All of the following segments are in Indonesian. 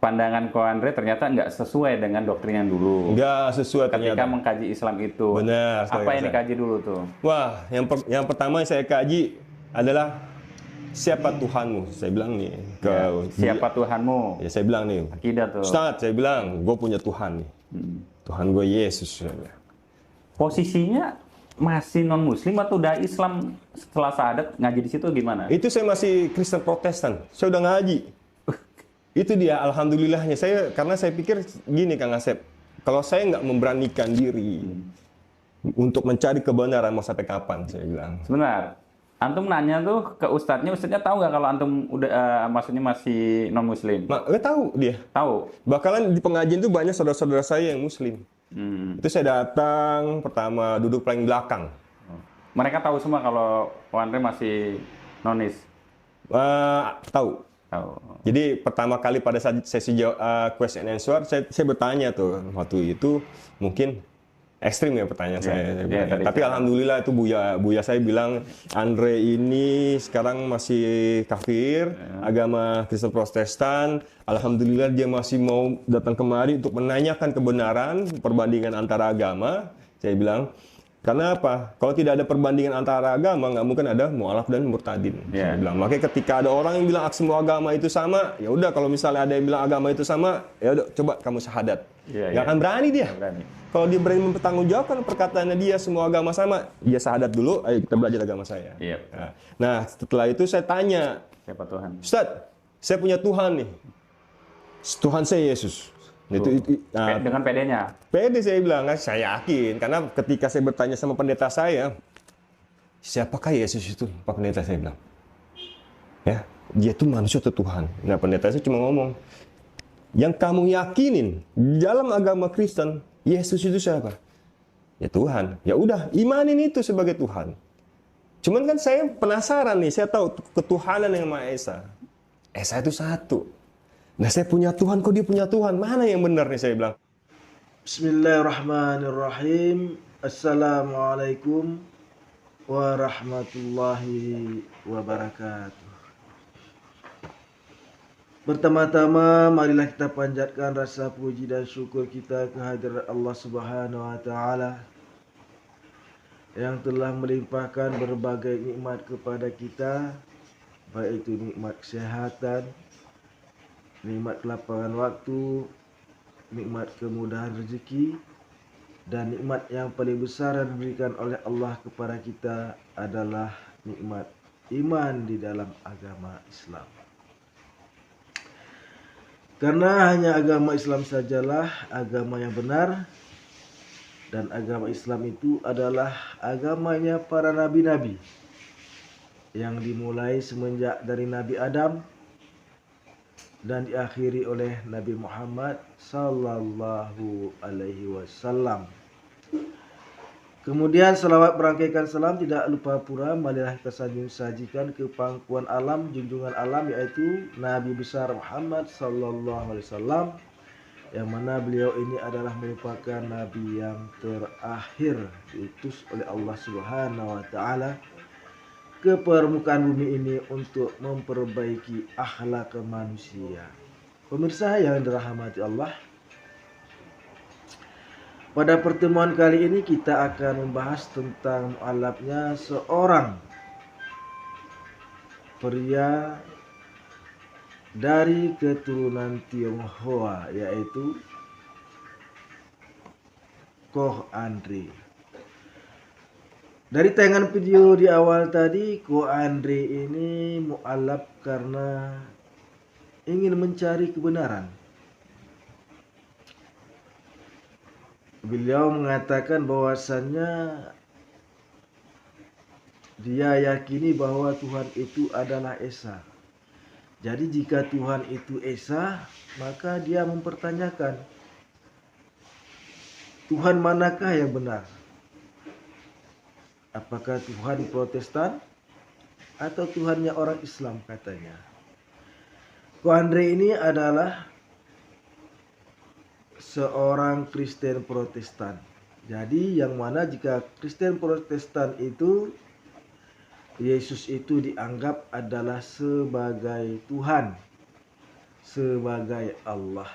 pandangan Ko Andre ternyata nggak sesuai dengan doktrin yang dulu. Nggak sesuai Ketika ternyata. mengkaji Islam itu. Benar sekali, Apa yang Mas. dikaji dulu tuh? Wah, yang pertama yang saya kaji adalah siapa Tuhanmu? Saya bilang nih ke Ya, siapa Tuhanmu? ya saya bilang nih, Akidah tuh. Ustadz, saya bilang, gue punya Tuhan nih. Tuhan gue Yesus. Posisinya masih non Muslim atau udah Islam setelah syahadat ngaji di situ gimana? Itu saya masih Kristen Protestan. Saya udah ngaji. Itu dia, alhamdulillahnya. Karena saya pikir gini Kang Asep, kalau saya nggak memberanikan diri untuk mencari kebenaran, mau sampai kapan? Saya bilang. Sebentar, antum nanya tuh ke ustadznya tahu nggak kalau antum udah maksudnya masih non Muslim? Nggak tahu dia. Tahu. Bakalan di pengajian itu banyak saudara-saudara saya yang Muslim. Itu saya datang, pertama duduk paling belakang. Mereka tahu semua kalau Ko Andre masih nonis. Tahu. Tahu. Jadi pertama kali pada saat sesi question and answer, saya bertanya tuh waktu itu mungkin ekstrim ya pertanyaan saya. Tapi alhamdulillah itu buya saya bilang Andre ini sekarang masih kafir, agama Kristen Protestan. Alhamdulillah dia masih mau datang kemari untuk menanyakan kebenaran perbandingan antara agama. Saya bilang karena apa? Kalau tidak ada perbandingan antara agama, nggak mungkin ada mu'alaf dan murtadin. Saya bilang. Makanya ketika ada orang yang bilang semua agama itu sama, ya udah kalau misalnya ada yang bilang agama itu sama, ya udah coba kamu syahadat. Nggak akan berani dia. Kalau dia berani mempertanggungjawabkan perkataannya dia semua agama sama, dia syahadat dulu, ayo kita belajar agama saya. Nah, setelah itu saya tanya, siapa Tuhan? Ustadz, saya punya Tuhan nih. Tuhan saya Yesus. Dengan PD-nya? PD saya bilang, saya yakin. Karena ketika saya bertanya sama pendeta saya, siapakah Yesus itu? Pak pendeta saya bilang. Ya, dia itu manusia atau Tuhan? Nah, pendeta saya cuma ngomong, yang kamu yakinin dalam agama Kristen, Yesus itu siapa? Ya Tuhan. Ya udah, imanin itu sebagai Tuhan. Cuman kan saya penasaran nih, saya tahu ketuhanan yang Maha Esa. Esa itu satu. Nah saya punya Tuhan, kok dia punya Tuhan? Mana yang benar nih saya bilang? Bismillahirrahmanirrahim. Assalamualaikum warahmatullahi wabarakatuh. Pertama-tama marilah kita panjatkan rasa puji dan syukur kita kehadirat Allah Subhanahu wa taala yang telah melimpahkan berbagai nikmat kepada kita, baik itu nikmat kesehatan, nikmat kelapangan waktu, nikmat kemudahan rezeki, dan nikmat yang paling besar yang diberikan oleh Allah kepada kita adalah nikmat iman di dalam agama Islam. Karena hanya agama Islam sajalah agama yang benar, dan agama Islam itu adalah agamanya para nabi-nabi yang dimulai semenjak dari Nabi Adam dan diakhiri oleh Nabi Muhammad sallallahu alaihi wasallam. Kemudian selawat berangkaikan salam tidak lupa pula marilah kita sajikan ke pangkuan alam, junjungan alam, yaitu Nabi besar Muhammad sallallahu alaihi wasallam, yang mana beliau ini adalah merupakan nabi yang terakhir diutus oleh Allah Subhanahu wa taala ke permukaan bumi ini untuk memperbaiki akhlak manusia. Pemirsa yang dirahmati Allah, pada pertemuan kali ini kita akan membahas tentang mu'alafnya seorang pria dari keturunan Tionghoa, yaitu Ko Andre. Dari tayangan video di awal tadi, Ko Andre ini mu'alaf karena ingin mencari kebenaran. Beliau mengatakan bahwasannya dia yakini bahwa Tuhan itu adalah Esa. Jadi jika Tuhan itu Esa, maka dia mempertanyakan, Tuhan manakah yang benar? Apakah Tuhan Protestan atau Tuhannya orang Islam, katanya. Ko Andre ini adalah seorang Kristen Protestan. Jadi yang mana jika Kristen Protestan itu Yesus itu dianggap adalah sebagai Tuhan. sebagai Allah.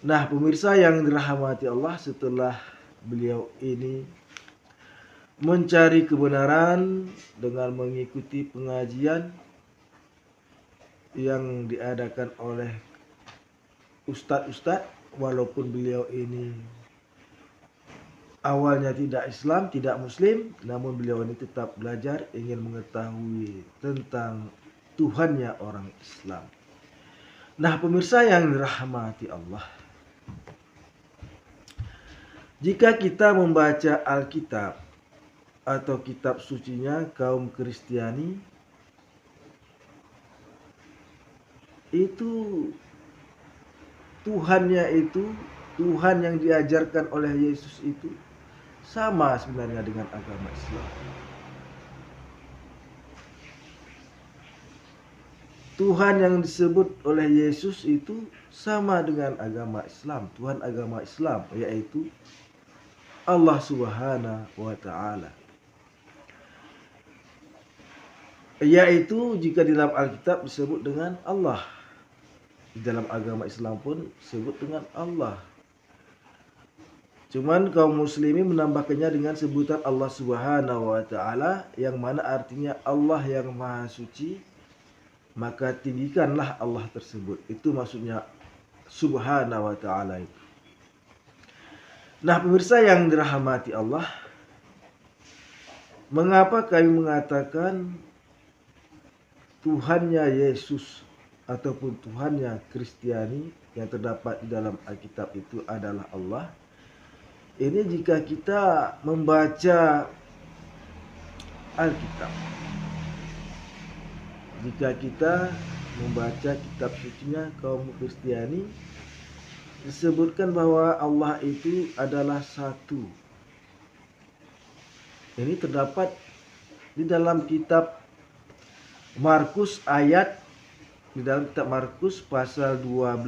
Nah, pemirsa yang dirahmati Allah, setelah beliau ini mencari kebenaran dengan mengikuti pengajian yang diadakan oleh ustadz-ustadz, walaupun beliau ini awalnya tidak Islam, tidak Muslim, namun beliau ini tetap belajar, ingin mengetahui tentang Tuhannya orang Islam. Nah, pemirsa yang dirahmati Allah, jika kita membaca Alkitab atau kitab sucinya kaum Kristiani, itu Tuhannya itu, Tuhan yang diajarkan oleh Yesus itu sama sebenarnya dengan agama Islam. Tuhan yang disebut oleh Yesus itu sama dengan agama Islam, Tuhan agama Islam, yaitu Allah Subhanahu wa Ta'ala. Yaitu jika di dalam Alkitab disebut dengan Allah, di dalam agama Islam pun disebut dengan Allah. Cuman kaum muslimin menambahkannya dengan sebutan Allah Subhanahu wa Ta'ala, yang mana artinya Allah yang Maha Suci, maka tinggikanlah Allah tersebut. Itu maksudnya Subhanahu wa Ta'ala itu. Nah, pemirsa yang dirahmati Allah, mengapa kami mengatakan Tuhannya Yesus ataupun Tuhannya Kristiani yang terdapat di dalam Alkitab itu adalah Allah? Ini jika kita membaca Alkitab, jika kita membaca kitab sucinya kaum Kristiani, disebutkan bahwa Allah itu adalah satu. Ini terdapat di dalam kitab Markus di dalam kitab Markus pasal 12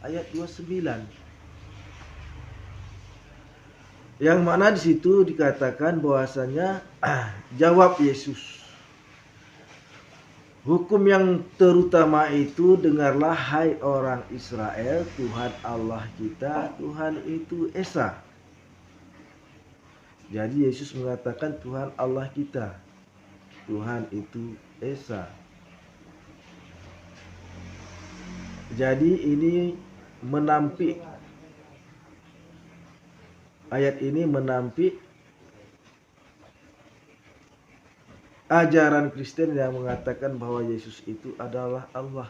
ayat 29. Yang mana di situ dikatakan bahwasanya jawab Yesus, hukum yang terutama itu, dengarlah hai orang Israel, Tuhan Allah kita, Tuhan itu Esa. Jadi Yesus mengatakan Tuhan Allah kita, Tuhan itu Esa. Jadi ini menampik, ayat ini menampik ajaran Kristen yang mengatakan bahwa Yesus itu adalah Allah.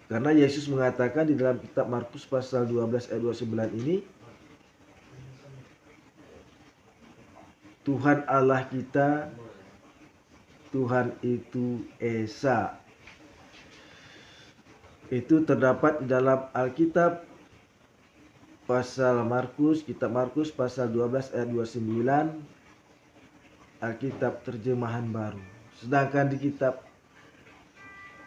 Karena Yesus mengatakan di dalam kitab Markus pasal 12 ayat 29 ini, Tuhan Allah kita, Tuhan itu Esa. Itu terdapat di dalam Alkitab pasal Markus, kitab Markus pasal 12 ayat 29, Alkitab terjemahan baru. Sedangkan di kitab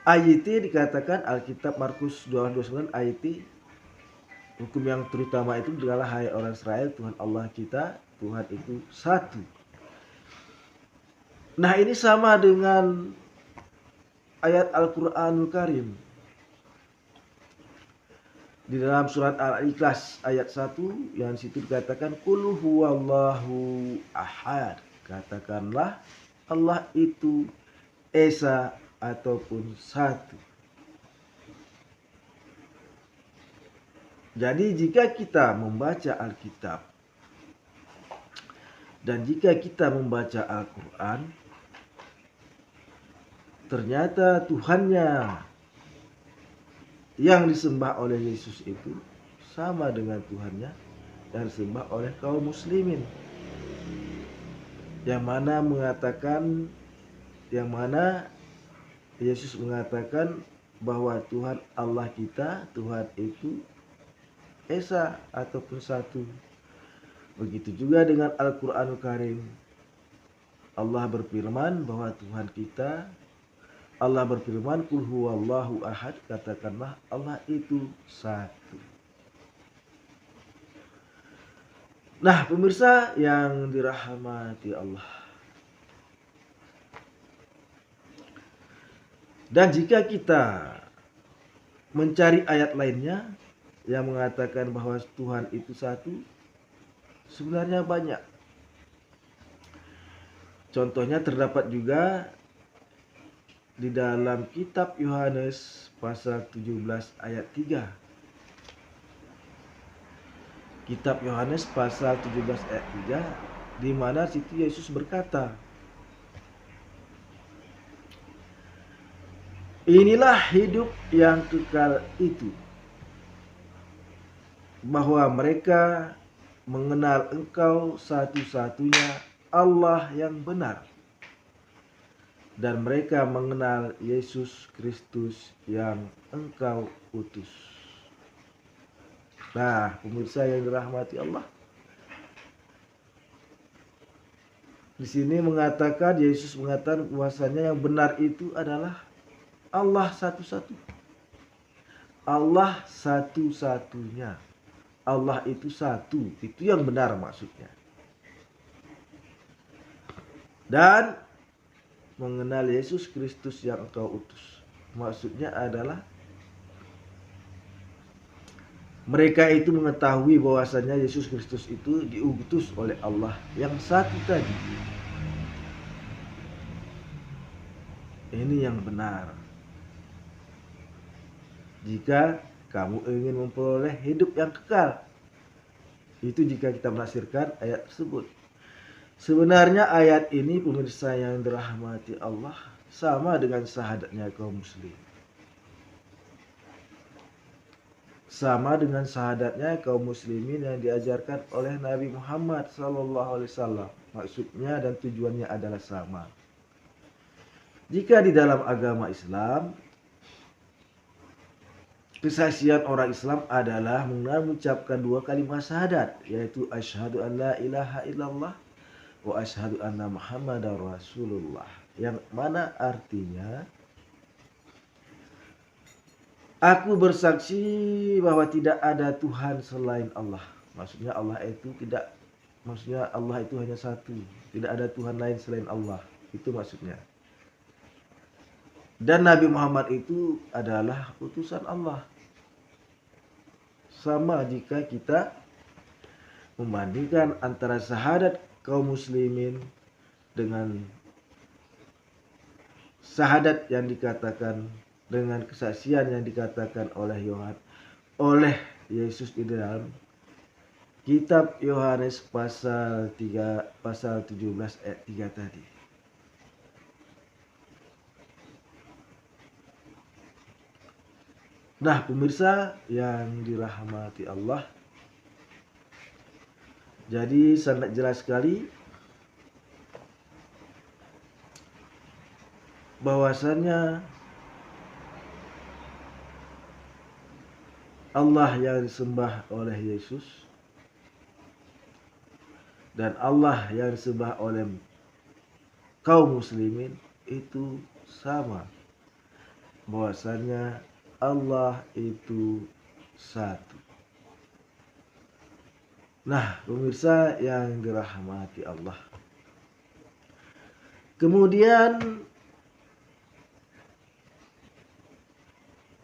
AYT dikatakan, Alkitab Markus 12:29 AYT, hukum yang terutama itu adalah hai orang Israel, Tuhan Allah kita, Tuhan itu satu. Nah, ini sama dengan ayat Al-Qur'anul Karim. Di dalam surat Al-Ikhlas ayat 1 yang situ dikatakan qul huwallahu ahad. Katakanlah Allah itu Esa ataupun satu. Jadi jika kita membaca Alkitab dan jika kita membaca Al-Quran, ternyata Tuhannya yang disembah oleh Yesus itu sama dengan Tuhannya yang disembah oleh kaum muslimin, yang mana Yesus mengatakan bahwa Tuhan Allah kita, Tuhan itu Esa ataupun satu. Begitu juga dengan Al-Qur'anul Karim. Allah berfirman bahwa Tuhan kita, Allah berfirman qul huwallahu ahad, katakanlah Allah itu satu. Nah, pemirsa yang dirahmati Allah, Dan jika kita mencari ayat lainnya yang mengatakan bahwa Tuhan itu satu, sebenarnya banyak. Contohnya terdapat juga di dalam kitab Yohanes pasal 17 ayat 3. Kitab Yohanes pasal 17 ayat 3, di mana situ Yesus berkata, inilah hidup yang kekal itu, bahwa mereka mengenal Engkau satu-satunya Allah yang benar, dan mereka mengenal Yesus Kristus yang Engkau utus. Nah, pemirsa yang dirahmati Allah, di sini mengatakan, Yesus mengatakan bahwasanya yang benar itu adalah Allah satu-satu. Allah satu-satunya. Allah itu satu. Itu yang benar maksudnya. Dan mengenal Yesus Kristus yang Engkau utus. Maksudnya adalah mereka itu mengetahui bahwasanya Yesus Kristus itu diutus oleh Allah yang satu tadi. Ini yang benar. Jika kamu ingin memperoleh hidup yang kekal, itu jika kita menafsirkan ayat tersebut. Sebenarnya ayat ini, pemirsa yang dirahmati Allah, sama dengan syahadatnya kaum muslim. Sama dengan syahadatnya kaum muslimin yang diajarkan oleh Nabi Muhammad SAW. Maksudnya dan tujuannya adalah sama. Jika di dalam agama Islam, kesaksian orang Islam adalah mengucapkan dua kalimat syahadat, yaitu asyhadu an la ilaha illallah wa asyhadu anna muhammadar rasulullah, yang mana artinya aku bersaksi bahwa tidak ada Tuhan selain Allah. Maksudnya Allah itu hanya satu, tidak ada Tuhan lain selain Allah. Itu maksudnya. Dan Nabi Muhammad itu adalah utusan Allah. Sama jika kita membandingkan antara syahadat kaum muslimin dengan syahadat yang dikatakan dengan kesaksian yang dikatakan oleh Yesus di dalam kitab Yohanes pasal 17 ayat 3 tadi. Nah, pemirsa yang dirahmati Allah, jadi sangat jelas sekali bahwasannya Allah yang disembah oleh Yesus dan Allah yang disembah oleh kaum muslimin itu sama, bahwasannya Allah itu satu. Nah, pemirsa yang dirahmati Allah, kemudian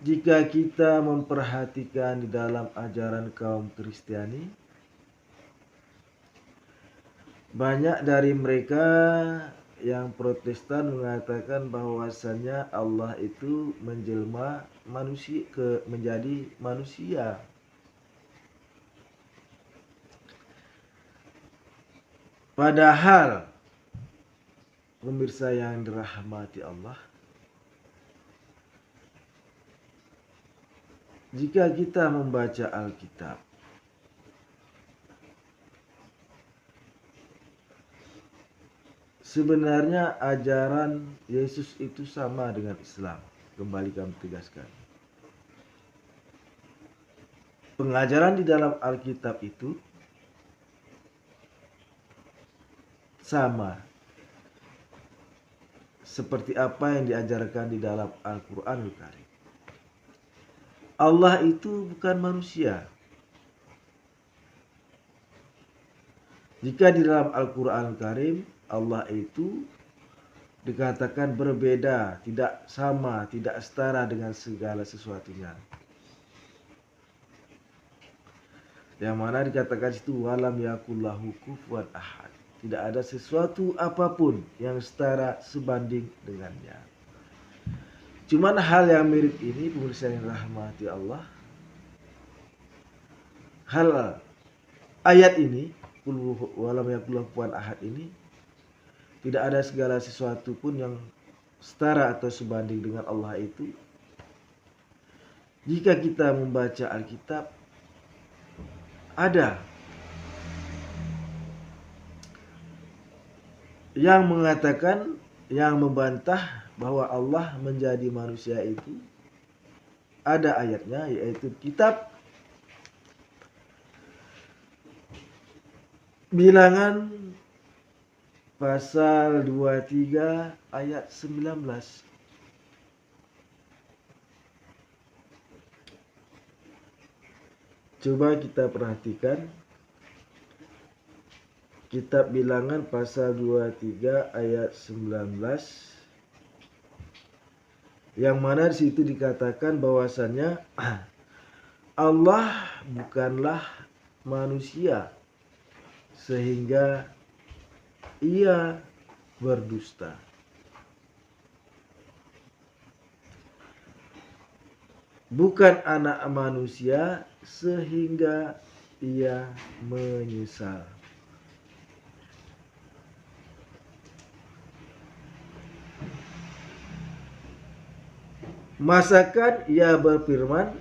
jika kita memperhatikan di dalam ajaran kaum Kristiani, banyak dari mereka yang Protestan mengatakan bahwasannya Allah itu menjelma manusia menjadi manusia. Padahal pemirsa yang dirahmati Allah, jika kita membaca Alkitab, sebenarnya ajaran Yesus itu sama dengan Islam. Kembali kami tegaskan. Pengajaran di dalam Alkitab itu sama seperti apa yang diajarkan di dalam Al-Quranul Karim. Allah itu bukan manusia. Jika di dalam Al-Quranul Karim Allah itu satu, Allah itu satu. Jika di dalam Al-Quran Al-Karim Allah itu satu. Jika di dalam Al-Quran Al-Karim Allah itu satu. Jika di dalam Al-Quran Al-Karim Allah itu satu. Jika di dalam Al-Quran Al-Karim Allah itu satu. Jika di dalam Al-Quran Al-Karim Allah itu dikatakan berbeda, tidak sama, tidak setara dengan segala sesuatunya. Yang mana dikatakan situ walam yakullahu kufuwan ahad. Tidak ada sesuatu apapun yang setara sebanding dengannya. Cuman hal yang mirip ini, pemirsa yang rahmati Allah, hal ayat ini, walam yakullahu kufuwan ahad ini, tidak ada segala sesuatu pun yang setara atau sebanding dengan Allah itu. Jika kita membaca Alkitab, ada yang mengatakan, yang membantah bahwa Allah menjadi manusia itu. Ada ayatnya, yaitu kitab Bilangan pasal 23 ayat 19. Coba kita perhatikan kitab Bilangan pasal 23 ayat 19, yang mana di situ dikatakan bahwasannya Allah bukanlah manusia sehingga ia berdusta. Bukan anak manusia sehingga ia menyesal. Masakan ia berfirman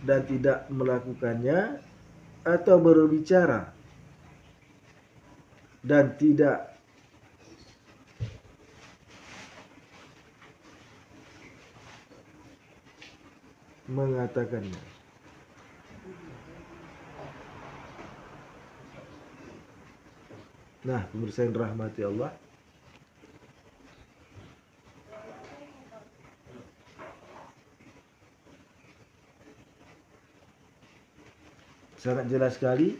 dan tidak melakukannya, atau berbicara dan tidak mengatakannya. Nah, pemirsa yang dirahmati Allah, sangat jelas sekali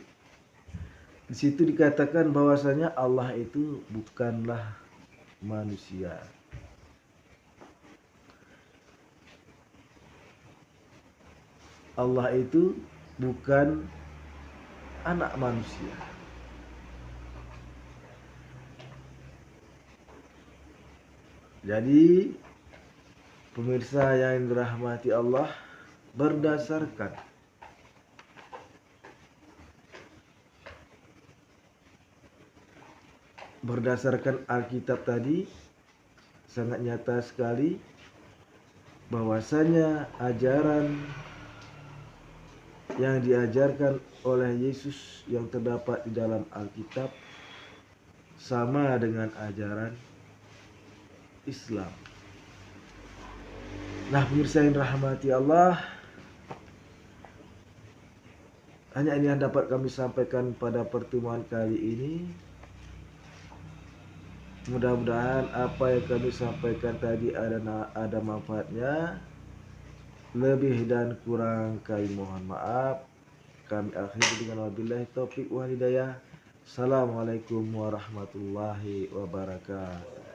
di situ dikatakan bahwasanya Allah itu bukanlah manusia. Allah itu bukan anak manusia. Jadi pemirsa yang dirahmati Allah, berdasarkan Alkitab tadi, sangat nyata sekali bahwasanya ajaran yang diajarkan oleh Yesus yang terdapat di dalam Alkitab sama dengan ajaran Islam. Nah, pemirsa yang rahmati Allah, hanya ini yang dapat kami sampaikan pada pertemuan kali ini. Mudah-mudahan apa yang kami sampaikan tadi ada manfaatnya. Lebih dan kurang kami mohon maaf. Kami akhiri dengan wabillahi taufiq wal hidayah. Assalamualaikum warahmatullahi wabarakatuh.